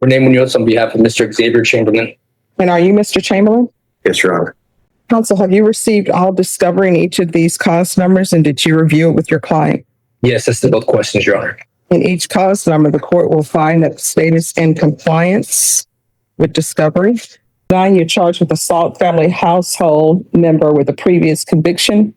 Renee Munoz on behalf of Mr. Xavier Chamberlain. And are you Mr. Chamberlain? Yes, Your Honor. Counsel, have you received all discovery in each of these cause numbers, and did you review it with your client? Yes, that's the both questions, Your Honor. In each cause number, the court will find that the state is in compliance with discovery. 9, you're charged with assault family household member with a previous conviction.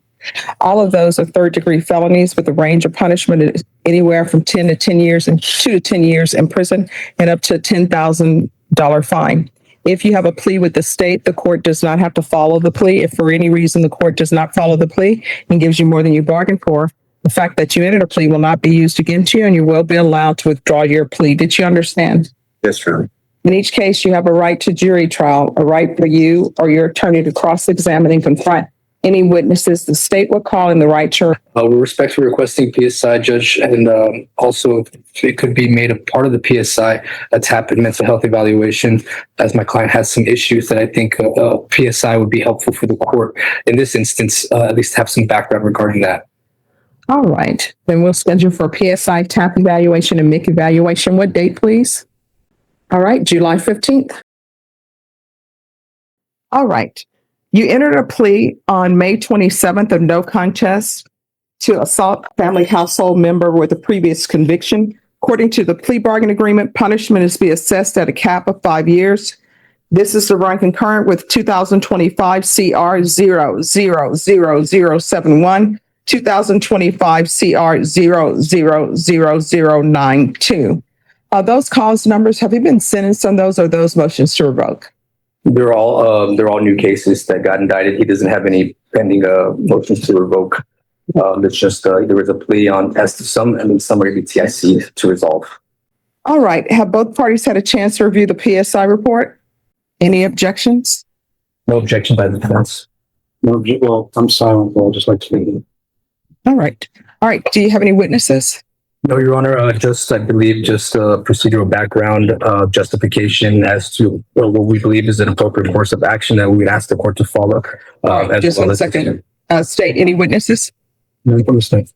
All of those are third-degree felonies with a range of punishment anywhere from 2 to 10 years in prison and up to a $10,000 fine. If you have a plea with the state, the court does not have to follow the plea. If for any reason the court does not follow the plea and gives you more than you bargained for, the fact that you entered a plea will not be used against you and you will be allowed to withdraw your plea. Did you understand? Yes, Your Honor. In each case, you have a right to jury trial, a right for you or your attorney to cross-examine and confront any witnesses the state will call in the right term. We're respectfully requesting PSI, Judge, and also if it could be made a part of the PSI, a TAP and mental health evaluation, as my client has some issues that I think PSI would be helpful for the court. In this instance, at least have some background regarding that. All right, then we'll schedule for PSI TAP evaluation and MIC evaluation. What date, please? All right, July 15th. All right. You entered a plea on May 27th of no contest to assault family household member with a previous conviction. According to the plea bargain agreement, punishment is to be assessed at a cap of 5 years. This is to run concurrent with 2025 CR 00071, 2025 CR 00092. Those cause numbers, have you been sentenced on those or those motions to revoke? They're all new cases that got indicted. He doesn't have any pending motions to revoke. It's just there was a plea on as to some and then some are TIC to resolve. All right. Have both parties had a chance to review the PSI report? Any objections? No objection by the defense. No, well, I'm silent. I'll just like to read it. All right. All right. Do you have any witnesses? No, Your Honor, I believe procedural background, justification as to what we believe is an appropriate course of action that we would ask the court to follow. Just 1 second. State, any witnesses? No, from the state.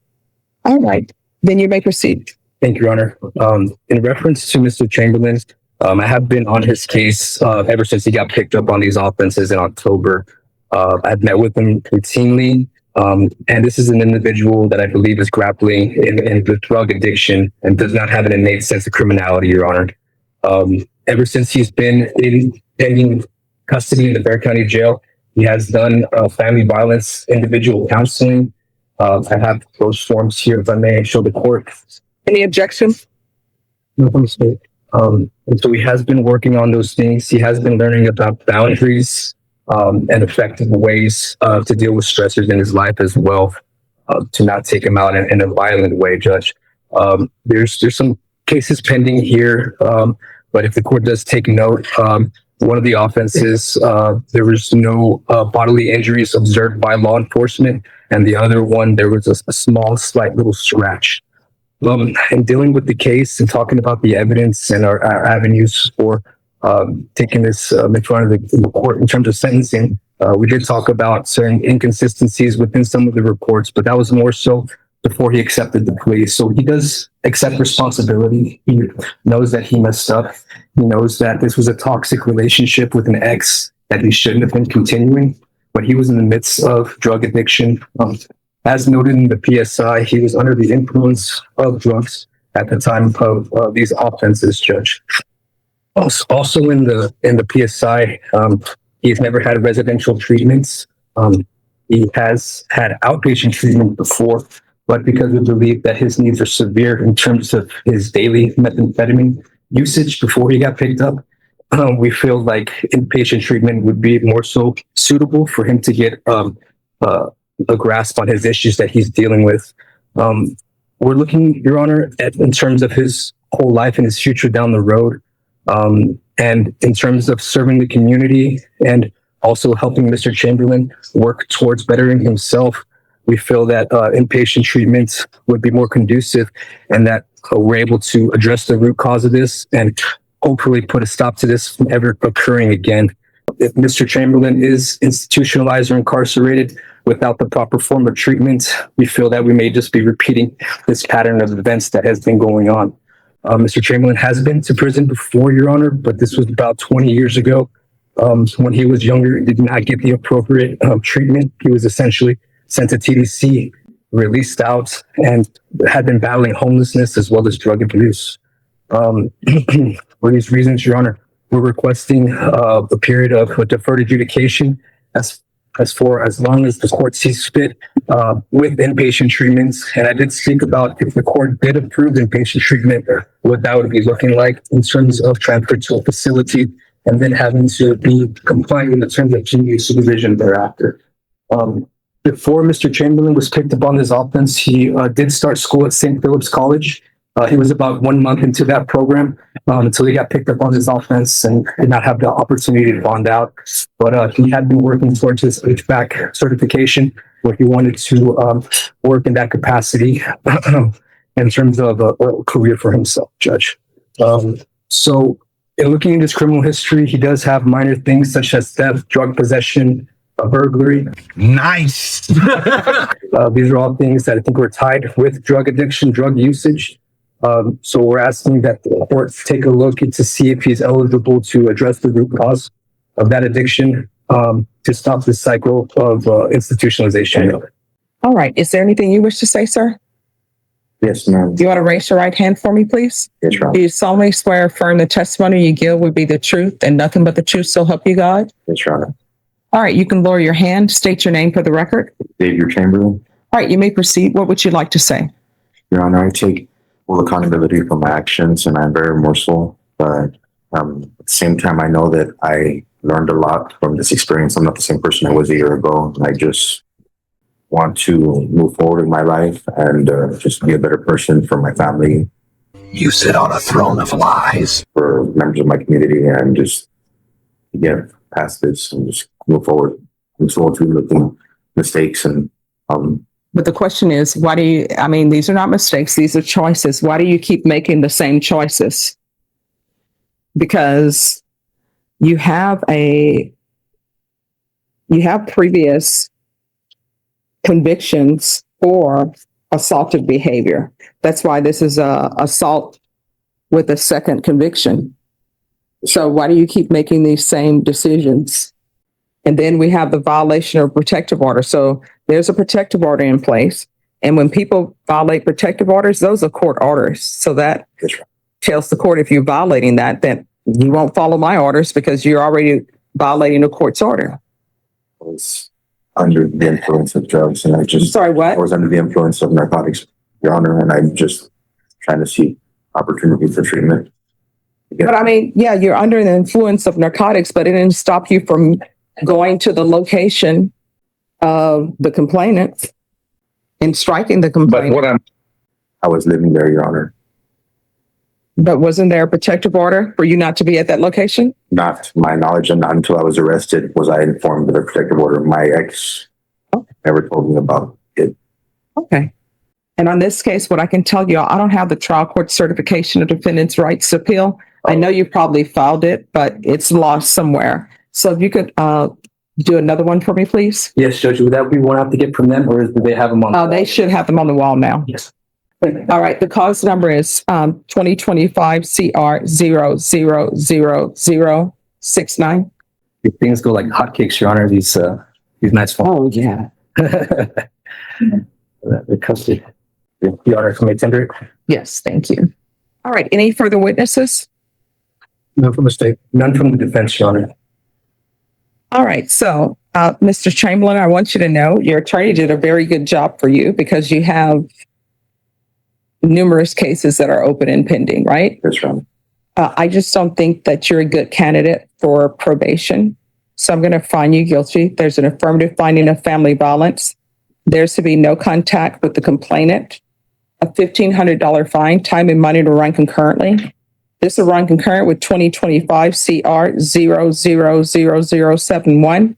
All right. Then you may proceed. Thank you, Your Honor. In reference to Mr. Chamberlain, I have been on his case ever since he got picked up on these offenses in October. I've met with him routinely. And this is an individual that I believe is grappling in with drug addiction and does not have an innate sense of criminality, Your Honor. Ever since he's been in custody in the Bergen County jail, he has done family violence, individual counseling. I have those forms here, if I may show the court. Any objection? No, from the state. And so he has been working on those things. He has been learning about boundaries, and effective ways to deal with stressors in his life as well, to not take him out in a violent way, Judge. There's some cases pending here, but if the court does take note, one of the offenses, there was no bodily injuries observed by law enforcement, and the other one, there was a small, slight little scratch. In dealing with the case and talking about the evidence and our avenues for taking this in front of the court in terms of sentencing, we did talk about certain inconsistencies within some of the reports, but that was more so before he accepted the plea. So he does accept responsibility. He knows that he messed up. He knows that this was a toxic relationship with an ex that he shouldn't have been continuing, but he was in the midst of drug addiction. As noted in the PSI, he was under the influence of drugs at the time of these offenses, Judge. Also in the PSI, he's never had residential treatments. He has had outpatient treatment before, but because we believe that his needs are severe in terms of his daily methamphetamine usage before he got picked up, we feel like inpatient treatment would be more so suitable for him to get a grasp on his issues that he's dealing with. We're looking, Your Honor, in terms of his whole life and his future down the road. And in terms of serving the community and also helping Mr. Chamberlain work towards bettering himself, we feel that inpatient treatments would be more conducive and that we're able to address the root cause of this and hopefully put a stop to this from ever occurring again. If Mr. Chamberlain is institutionalized or incarcerated without the proper form of treatment, we feel that we may just be repeating this pattern of events that has been going on. Mr. Chamberlain has been to prison before, Your Honor, but this was about 20 years ago. When he was younger, did not get the appropriate treatment. He was essentially sent to TDC, released out, and had been battling homelessness as well as drug abuse. For these reasons, Your Honor, we're requesting a period of deferred adjudication as long as the court sees fit with inpatient treatments. And I did speak about if the court did approve inpatient treatment, what that would be looking like in terms of transfer to a facility and then having to be compliant in the terms of community supervision thereafter. Before Mr. Chamberlain was picked up on this offense, he did start school at St. Philip's College. He was about 1 month into that program until he got picked up on his offense and did not have the opportunity to bond out. But he had been working towards his HVAC certification, where he wanted to work in that capacity in terms of a career for himself, Judge. So in looking at his criminal history, he does have minor things such as theft, drug possession, burglary. Nice. These are all things that I think were tied with drug addiction, drug usage. So we're asking that the court take a look to see if he's eligible to address the root cause of that addiction to stop this cycle of institutionalization. All right. Is there anything you wish to say, sir? Yes, ma'am. Do you want to raise your right hand for me, please? Yes, Your Honor. Do you solemnly swear or affirm the testimony you give will be the truth and nothing but the truth, so help you God? Yes, Your Honor. All right. You can lower your hand. State your name for the record. David Chamberlain. All right. You may proceed. What would you like to say? Your Honor, I take full accountability for my actions and I'm very remorseful. But at the same time, I know that I learned a lot from this experience. I'm not the same person I was a year ago. I just want to move forward in my life and just be a better person for my family. You sit on a throne of lies. For members of my community and just get past this and just move forward. I'm still making mistakes and But the question is, these are not mistakes. These are choices. Why do you keep making the same choices? Because you have previous convictions for assaultive behavior. That's why this is a assault with a second conviction. So why do you keep making these same decisions? And then we have the violation of protective order. So there's a protective order in place. And when people violate protective orders, those are court orders. So that tells the court, if you're violating that you won't follow my orders because you're already violating a court's order. I was under the influence of drugs and Sorry, what? I was under the influence of narcotics, Your Honor, and I'm just trying to seek opportunity for treatment. But you're under the influence of narcotics, but it didn't stop you from going to the location of the complainant and striking the complainant. I was living there, Your Honor. But wasn't there a protective order for you not to be at that location? Not to my knowledge, and not until I was arrested was I informed of the protective order. My ex never told me about it. Okay. And on this case, what I can tell you, I don't have the trial court certification of defendant's rights to appeal. I know you probably filed it, but it's lost somewhere. So if you could do another one for me, please. Yes, Judge. Would that be one I have to get from them, or do they have them on? They should have them on the wall now. Yes. All right. The cause number is 2025 CR 0000069. Things go like hotcakes, Your Honor. These nice phones. Oh, yeah. The custody. Your Honor, can I tender it? Yes. Thank you. All right. Any further witnesses? None from the state. None from the defense, Your Honor. All right. So, Mr. Chamberlain, I want you to know your attorney did a very good job for you because you have numerous cases that are open and pending, right? That's right. I just don't think that you're a good candidate for probation. So I'm going to find you guilty. There's an affirmative finding of family violence. There's to be no contact with the complainant. A $1,500 fine, time and money to run concurrently. This will run concurrent with 2025 CR 0000071,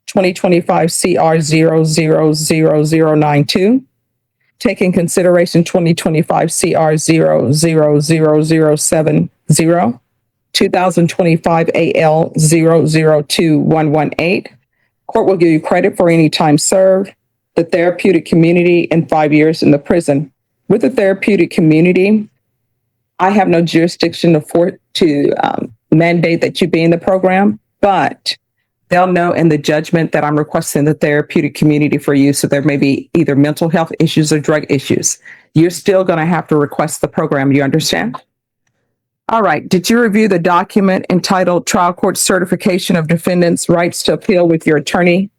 2025 CR 0000092. Take in consideration 2025 CR 00070, 2025 AL 002118. Court will give you credit for any time served, the therapeutic community, and 5 years in the prison. With the therapeutic community, I have no jurisdiction to mandate that you be in the program, but they'll know in the judgment that I'm requesting the therapeutic community for you. So there may be either mental health issues or drug issues. You're still going to have to request the program. You understand? All right. Did you review the document entitled Trial Court Certification of Defendant's Rights to Appeal with your attorney?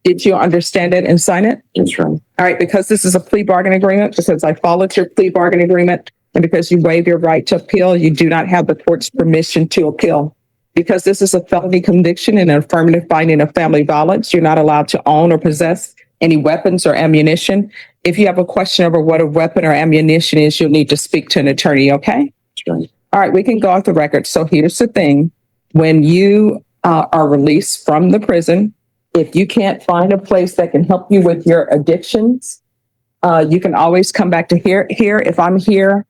Did you understand it and sign it? That's right. All right. Because this is a plea bargain agreement, because I followed your plea bargain agreement, and because you waive your right to appeal, you do not have the court's permission to appeal. Because this is a felony conviction and an affirmative finding of family violence, you're not allowed to own or possess any weapons or ammunition. If you have a question over what a weapon or ammunition is, you'll need to speak to an attorney, okay? That's right. All right, we can go off the record. So here's the thing. When you are released from the prison, if you can't find a place that can help you with your addictions, you can always come back to here. If I'm here